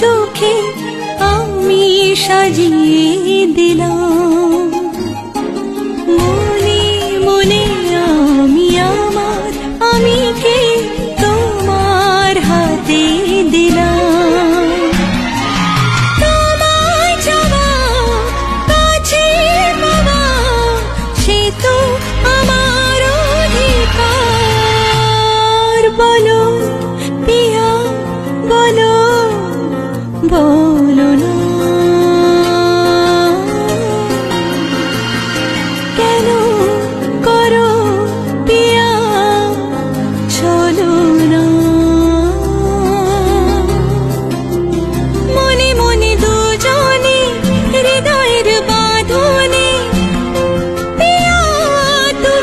সুখে আমি সাজিয়ে দিলাম। মনে মনে আমি আমার আমিকে তোমার হাতে দিলাম। তোমায় চাওয়া, কাছে পাওয়া, সে তো আমার অধিকার। বলো